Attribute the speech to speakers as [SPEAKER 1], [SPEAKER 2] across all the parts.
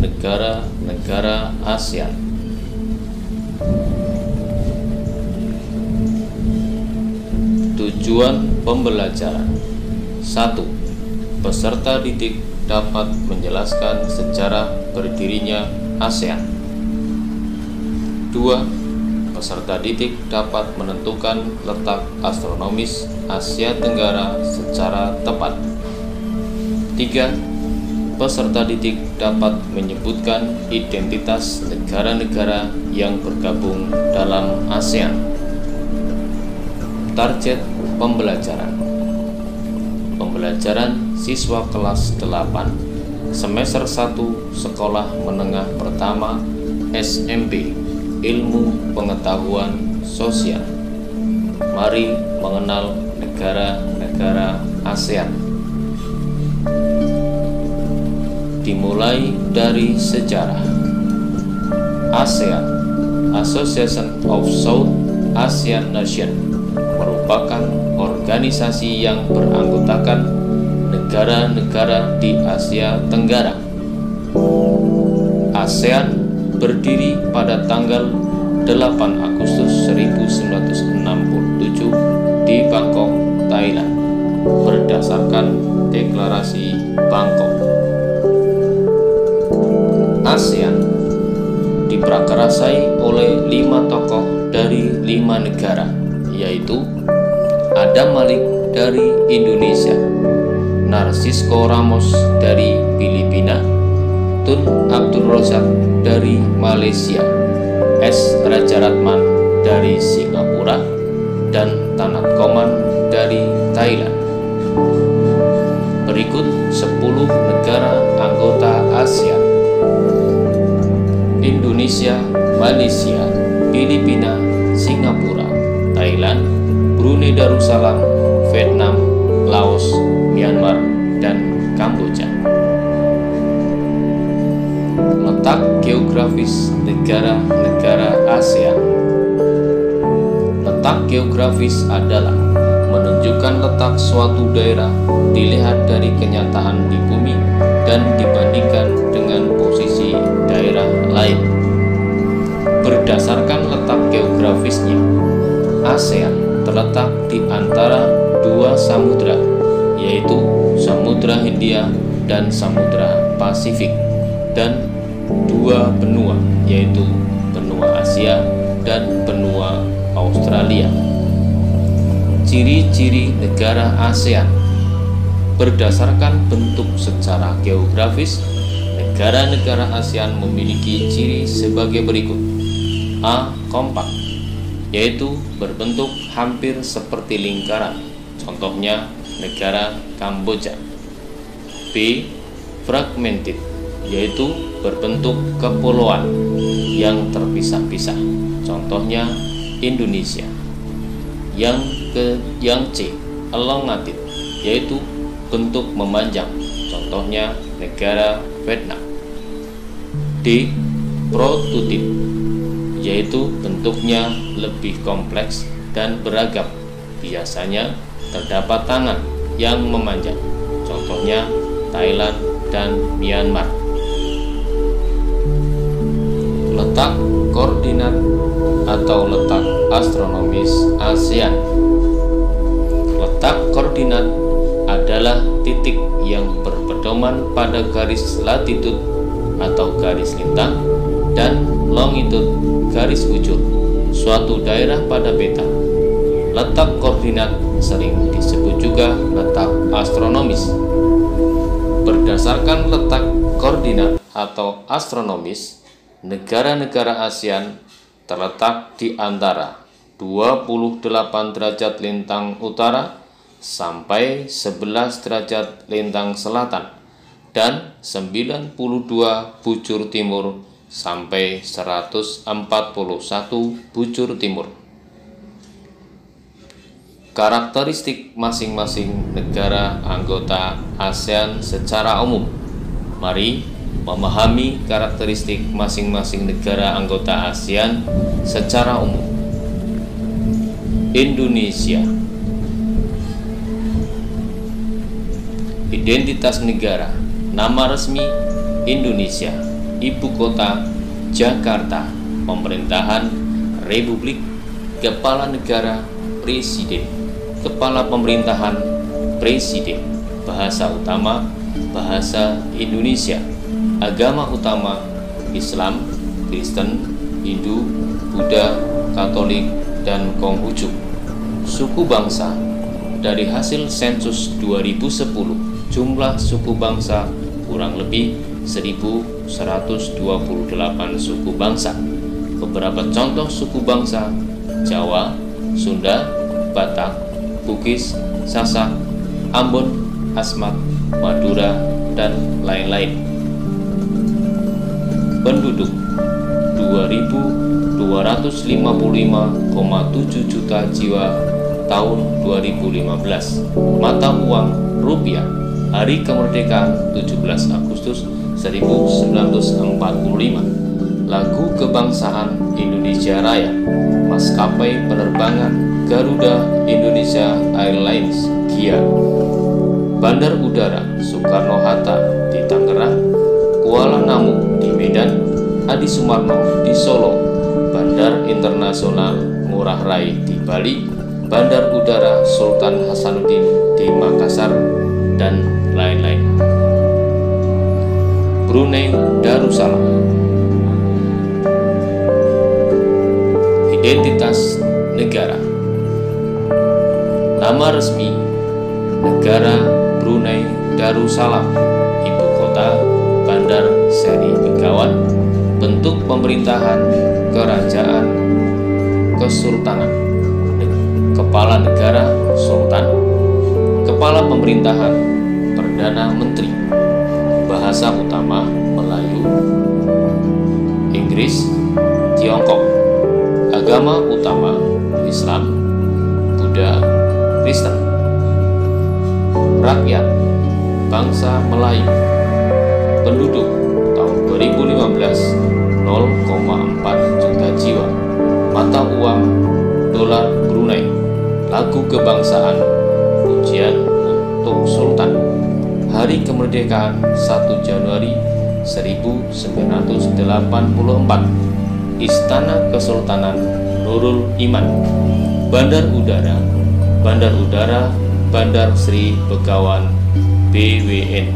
[SPEAKER 1] negara-negara ASEAN. Tujuan pembelajaran: 1. Peserta didik dapat menjelaskan sejarah berdirinya ASEAN. 2. Peserta didik dapat menentukan letak astronomis Asia Tenggara secara tepat. 3. Peserta didik dapat menyebutkan identitas negara-negara yang bergabung dalam ASEAN. Target pembelajaran: pembelajaran siswa kelas 8 semester 1 sekolah menengah pertama SMP Ilmu Pengetahuan Sosial. Mari mengenal negara-negara ASEAN. Dimulai dari sejarah. ASEAN, Association of South Asian Nations, merupakan organisasi yang beranggotakan negara-negara di Asia Tenggara. ASEAN berdiri pada tanggal 8 Agustus 1967 di Bangkok, Thailand, berdasarkan Deklarasi Bangkok. ASEAN diprakarasai oleh 5 tokoh dari 5 negara, yaitu Adam Malik dari Indonesia, Narcisco Ramos dari Filipina, Tun Abdul Razak dari Malaysia, S. Rajaratman dari Singapura, dan Tanat Koman dari Thailand. Berikut 10 negara anggota ASEAN: Indonesia, Malaysia, Filipina, Singapura, Thailand, Brunei Darussalam, Vietnam, Laos, Myanmar, dan Kamboja. Letak geografis negara-negara ASEAN. Letak geografis adalah menunjukkan letak suatu daerah dilihat dari kenyataan di bumi dan dibandingkan dengan posisi daerah lain. Berdasarkan letak geografisnya, ASEAN terletak di antara 2 samudra, yaitu Samudra Hindia dan Samudra Pasifik, dan 2 benua, yaitu benua Asia dan benua Australia. Ciri-ciri negara ASEAN: berdasarkan bentuk secara geografis, negara-negara ASEAN memiliki ciri sebagai berikut. A. Kompak, yaitu berbentuk hampir seperti lingkaran, contohnya negara Kamboja. B. Fragmented, yaitu berbentuk kepulauan yang terpisah-pisah, contohnya Indonesia. Yang C. Elongated, yaitu bentuk memanjang, contohnya negara Vietnam. D. Prototip, yaitu bentuknya lebih kompleks dan beragam, biasanya terdapat tangan yang memanjang, contohnya Thailand dan Myanmar. Letak koordinat atau letak astronomis ASEAN. Letak koordinat adalah titik yang berpedoman pada garis latitud atau garis lintang dan longitud garis bujur suatu daerah pada peta. Letak koordinat sering disebut juga letak astronomis. Berdasarkan letak koordinat atau astronomis, negara-negara ASEAN terletak di antara 28 derajat lintang utara sampai 11 derajat lintang selatan dan 92 bujur timur sampai 141 bujur timur. Karakteristik masing-masing negara anggota ASEAN secara umum. Mari memahami karakteristik masing-masing negara anggota ASEAN secara umum. Indonesia. Identitas negara. Nama resmi Indonesia. Ibu kota Jakarta. Pemerintahan Republik. Kepala negara Presiden. Kepala pemerintahan Presiden. Bahasa utama bahasa Indonesia. Agama utama Islam, Kristen, Hindu, Buddha, Katolik, dan Konghucu. Suku bangsa. Dari hasil sensus 2010, jumlah suku bangsa kurang lebih 1128 suku bangsa. Beberapa contoh suku bangsa: Jawa, Sunda, Batak, Bugis, Sasak, Ambon, Asmat, Madura, dan lain-lain. Penduduk 2.255,7 juta jiwa tahun 2015. Mata uang rupiah. Hari kemerdekaan 17 Agustus 1945. Lagu kebangsaan Indonesia Raya. Maskapai penerbangan Garuda Indonesia Airlines (GIA). Bandar Udara Soekarno-Hatta di Tangerang, Kuala Namu di Medan, Adi Sumarno di Solo, Bandar Internasional Ngurah Rai di Bali, Bandar Udara Sultan Hasanuddin di Makassar, dan lain-lain. Brunei Darussalam. Identitas negara. Nama resmi negara Brunei Darussalam. Ibu kota Bandar Seri Begawan. Bentuk pemerintahan kerajaan kesultanan. Kepala negara Sultan. Kepala pemerintahan Perdana Menteri. Bahasa utama Melayu, Inggris, Tiongkok. Agama utama Islam, Buddha, Kristen. Rakyat bangsa Melayu. Penduduk tahun 2015 0,4 juta jiwa. Mata uang dolar Brunei. Lagu kebangsaan pujian untuk Sultan. Hari kemerdekaan 1 Januari 1984. Istana Kesultanan Nurul Iman. Bandar Udara Bandar Sri Begawan BWN.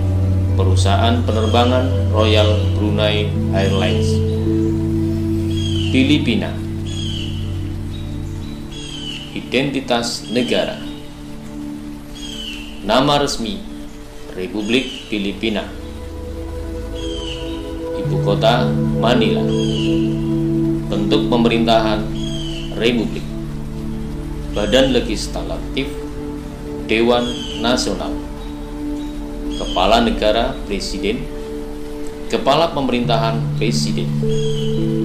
[SPEAKER 1] Perusahaan penerbangan Royal Brunei Airlines. Filipina. Identitas negara. Nama resmi Republik Filipina. Ibu kota Manila. Bentuk pemerintahan Republik. Badan Legislatif Dewan Nasional. Kepala negara Presiden. Kepala pemerintahan Presiden.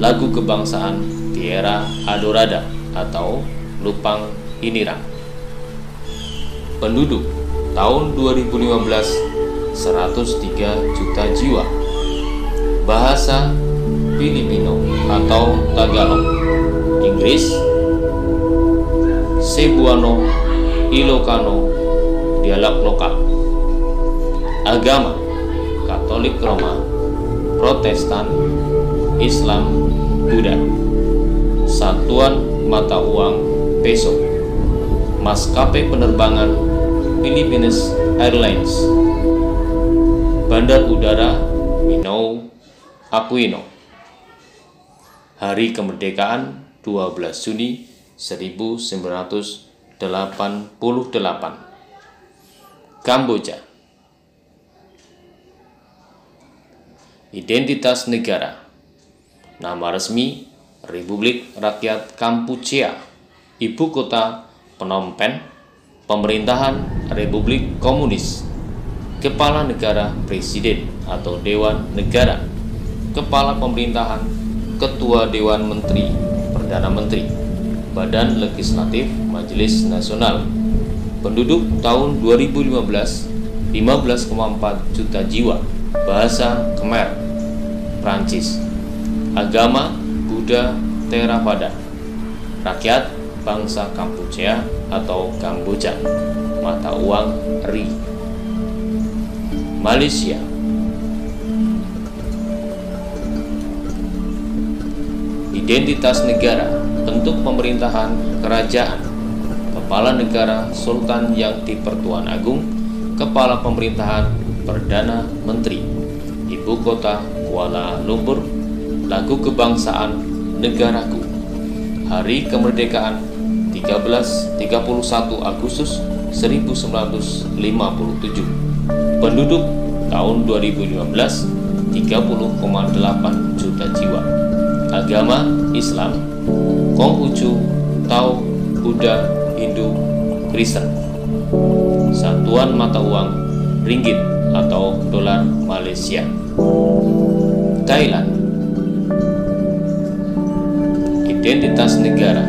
[SPEAKER 1] Lagu kebangsaan Tierra Adorada atau Lupang Hinirang. Penduduk tahun 2015 103 juta jiwa. Bahasa Filipino atau Tagalog, Inggris, Cebuano, Ilocano, dialek lokal. Agama Katolik Roma, Protestan, Islam, Buddha. Satuan mata uang peso. Maskapai penerbangan Philippines Airlines. Bandar Udara Ninoy Aquino. Hari kemerdekaan 12 Juni 1988. Kamboja. Identitas negara. Nama resmi Republik Rakyat Kampuchea. Ibu kota Phnom Penh. Pemerintahan Republik Komunis. Kepala negara Presiden atau Dewan Negara. Kepala pemerintahan Ketua Dewan Menteri, Perdana Menteri. Badan Legislatif Majelis Nasional. Penduduk tahun 2015 15,4 juta jiwa. Bahasa Khmer, Prancis. Agama Buddha Theravada. Rakyat bangsa Kampuchea atau Kamboja. Mata uang Ri. Malaysia. Identitas negara, bentuk pemerintahan kerajaan, kepala negara Sultan yang di-Pertuan Agung, kepala pemerintahan Perdana Menteri, ibu kota Kuala Lumpur, lagu kebangsaan negaraku, hari kemerdekaan 31 Agustus 1957, penduduk tahun 2015 30,8 juta jiwa, agama Islam, Konghucu, Tao, Buddha, Hindu, Kristen, satuan mata uang ringgit atau dolar Malaysia. Thailand. Identitas negara,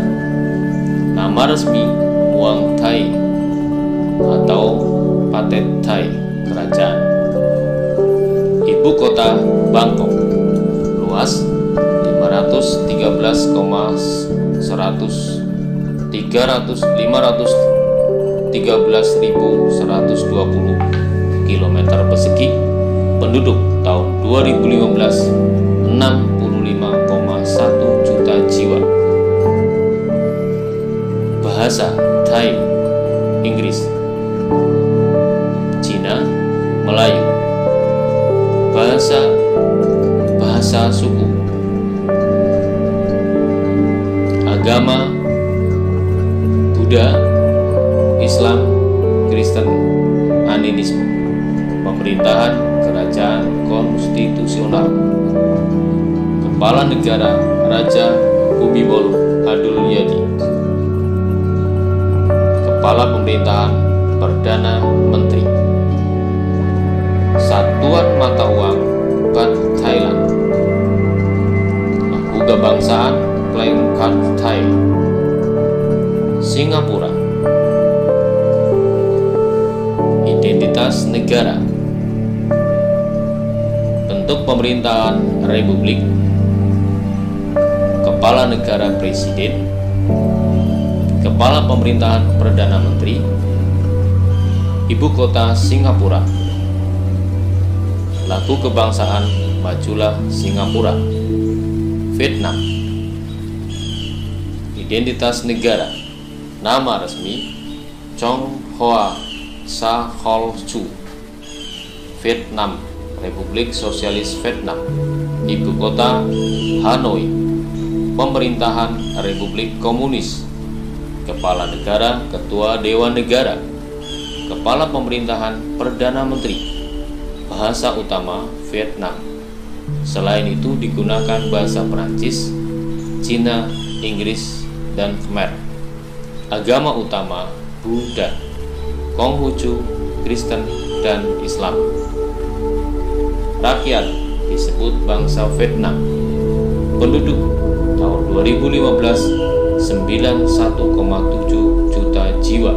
[SPEAKER 1] nama resmi Muang Thai atau Pathet Thai, kerajaan, ibu kota Bangkok, luas 513.120 km persegi, penduduk tahun 2015 65,1 juta jiwa. Bahasa Thai, Inggris, Cina, Melayu. Bahasa suku. Agama Buddha, Islam, Kristen, Animisme. Pemerintahan kerajaan konstitusional. Kepala negara Raja Bhumibol Adulyadej. Kepala pemerintahan Perdana Menteri. Satuan mata uang Baht Thailand. Lagu kebangsaan Kleng Kat Thai. Singapura. Identitas negara, bentuk pemerintahan republik, kepala negara presiden, kepala pemerintahan perdana menteri, ibu kota Singapura, lagu kebangsaan Majulah Singapura. Vietnam. Identitas negara, nama resmi Chong Hoa Sa Hol Chu, Vietnam, Republik Sosialis Vietnam, ibu kota Hanoi, pemerintahan Republik Komunis, kepala negara, ketua Dewan Negara, kepala pemerintahan Perdana Menteri, bahasa utama Vietnam. Selain itu digunakan bahasa Perancis, Cina, Inggris, dan Khmer. Agama utama Buddha, Konghucu, Kristen, dan Islam. Rakyat disebut bangsa Vietnam. Penduduk tahun 2015 91,7 juta jiwa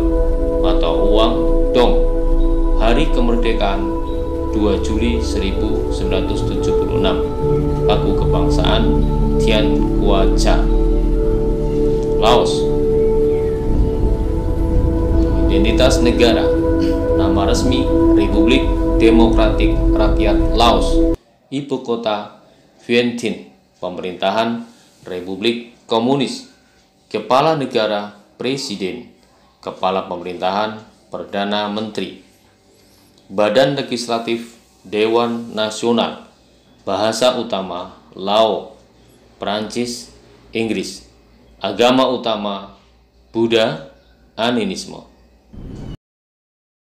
[SPEAKER 1] atau uang dong. Hari kemerdekaan 2 Juli 1976. Lagu kebangsaan Tien Khoa Cha. Laos. Identitas negara, nama resmi Republik Demokratik Rakyat Laos, ibu kota Vientiane, pemerintahan Republik Komunis, kepala negara presiden, kepala pemerintahan Perdana Menteri, badan legislatif Dewan Nasional, bahasa utama Lao, Perancis, Inggris, agama utama Buddha, Animisme.